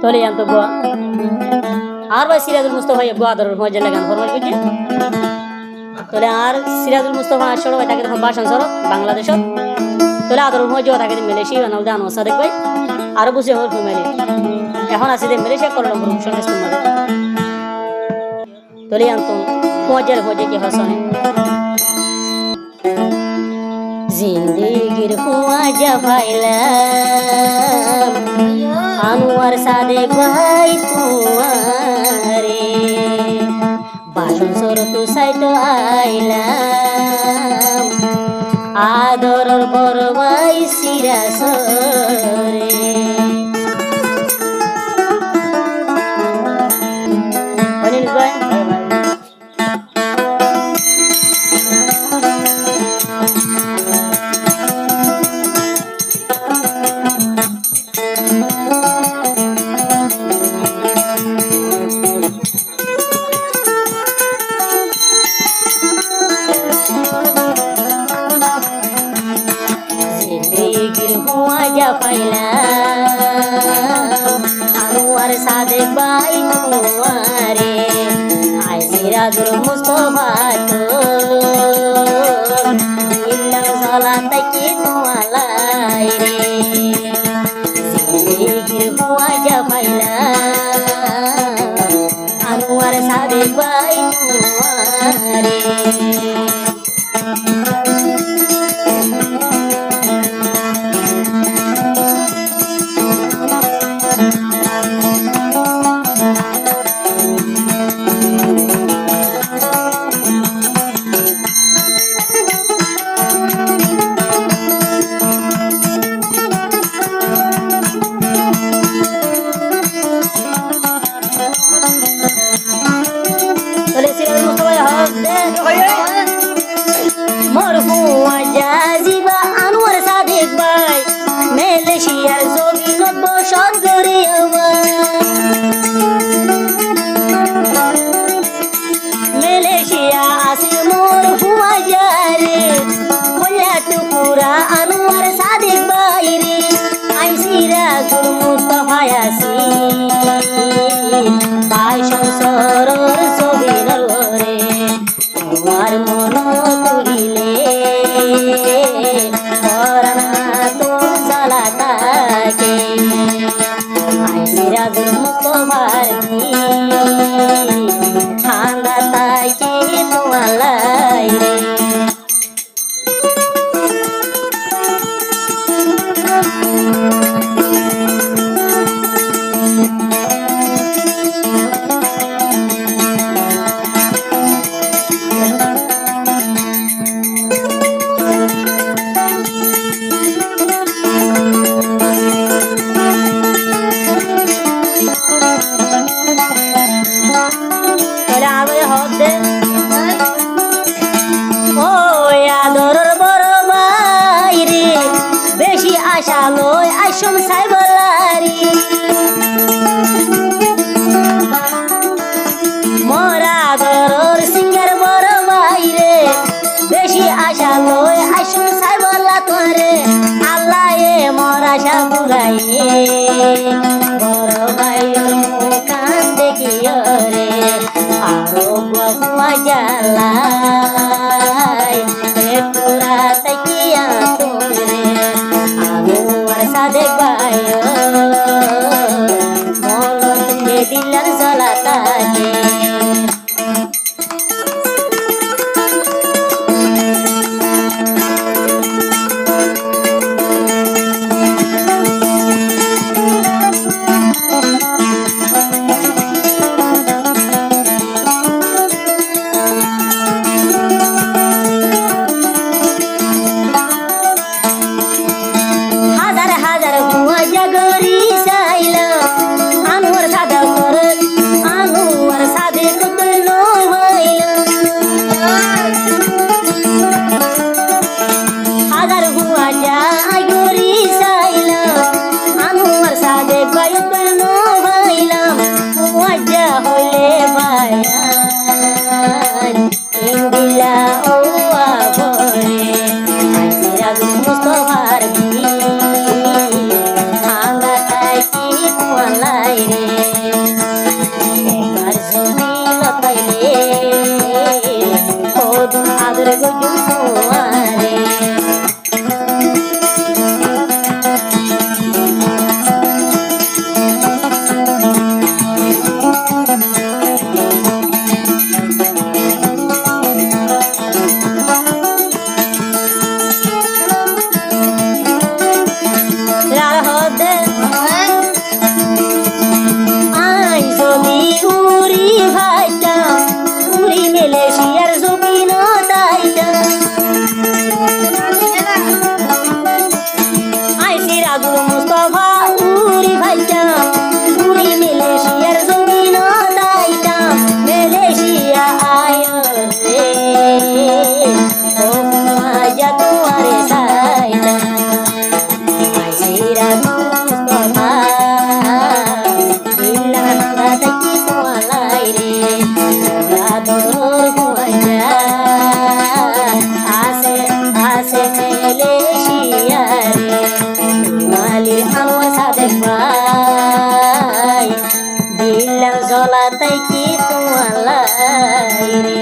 তোলে আনতো গোয়া আর ভাই সিরাজুল মুস্তফা গোয়া ধরুন মজা লাগান ফরমাল বুঝি তোলে আর সিরাজুল মুস্তফা আসলো এটাকে তখন ভাষণ সরো বাংলাদেশত তোলে আদর মজা তাকে মালয়েশিয়া বানাও জানো সাদেক ভাই আরো বুঝে আমার ফ্যামিলি এখন আছে যে মালয়েশিয়া করলাম প্রমোশন স্কুল মানে তোলে আনতো মজার মজা কি হাসানে জিন্দেগির খুঁজা পাইলাম আনোয়ার সাদেক ভাই তোমারে বাসন সরত সাইতো আইলাম আদরর বড় ভাই সিরাজরে অনিল ভাই পাইলাম আনোয়ার সাদেক ভাই তোমারে আই সিরাজুল মুস্তফা তো দিলাম সালাতাই কি তোমালাই রে জিন্দেগির খুঁজা পাইলাম আনোয়ার সাদেক ভাই তোমারে মরহুয়া জাজিবা আনোয়ার সাদেক ভাই মালয়েশিয়ার জমিনত বসত করে মালয়েশিয়া আছে মরহুয়া জারে বললা টুকুরা আনোয়ার সাদেক ভাই রে আই সিরাজুল মুস্তফা আসি তাই সংসারর জমিনর রে তোমার মন তুলিলে পরানা তোর জ্বালা থাকে আই সিরাজুল মুস্তফার ঠান্ডা তাইকে তোমালাই রে আদর হুয়াইয়া আসে আসে মালয়েশিয়া রে মালি আমার সাদেক ভাই দিলাম জলা তাই কি তোমার লাই রে